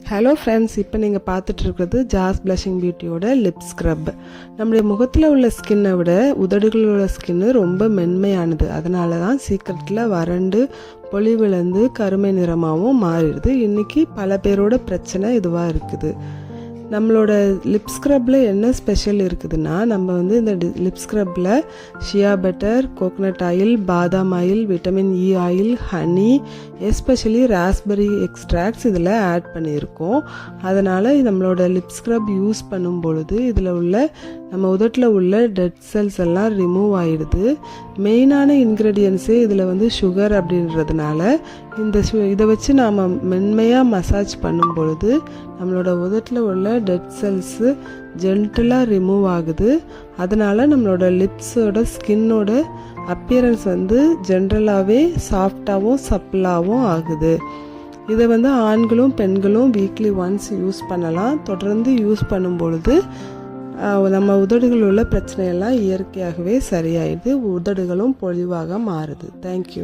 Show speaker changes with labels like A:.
A: Hello friends, இப்போ நீங்கள் பார்த்துட்டு இருக்கிறது ஜாஸ் பிளஷிங் பியூட்டியோட லிப் ஸ்க்ரப். நம்முடைய முகத்தில் உள்ள ஸ்கின்னை விட உதடுகளில் உள்ள ஸ்கின்னு ரொம்ப மென்மையானது. அதனால தான் சீக்கிரத்தில் வறண்டு பொலிவிழந்து கருமை நிறமாகவும் மாறிடுது. இன்றைக்கி பல பேரோட பிரச்சனை இதுவாக இருக்குது. நம்மளோட லிப் ஸ்க்ரப்பில் என்ன ஸ்பெஷல் இருக்குதுன்னா, நம்ம இந்த லிப் ஸ்க்ரப்பில் ஷியா பட்டர், கோகனட் ஆயில், பாதாம் oil, vitamin E oil, honey, especially raspberry extracts இதில் ஆட் பண்ணியிருக்கோம். அதனால் நம்மளோட லிப் ஸ்க்ரப் யூஸ் பண்ணும் பொழுது இதில் உள்ள நம்ம உதட்டில் உள்ள டெட் செல்ஸ் எல்லாம் ரிமூவ் ஆகிடுது. மெயினான இன்க்ரெடியன்ஸே இதில் சுகர் அப்படின்றதுனால இதை வச்சு நாம் மென்மையாக மசாஜ் பண்ணும் பொழுது நம்மளோட உதட்டில் உள்ள டெட் செல்ஸு ஜென்டிலாக ரிமூவ் ஆகுது. அதனால் நம்மளோட லிப்ஸோட ஸ்கின்னோட அப்பியரன்ஸ் ஜென்ரலாகவே சாஃப்டாகவும் சப்பிளாகவும் ஆகுது. இதை ஆண்களும் பெண்களும் வீக்லி ஒன்ஸ் யூஸ் பண்ணலாம். தொடர்ந்து யூஸ் பண்ணும் பொழுது நம்ம உதடுகளில் உள்ள பிரச்சனையெல்லாம் இயற்கையாகவே சரியாயிடுது. உதடுகளும் பொலிவாக மாறுது. தேங்க்யூ.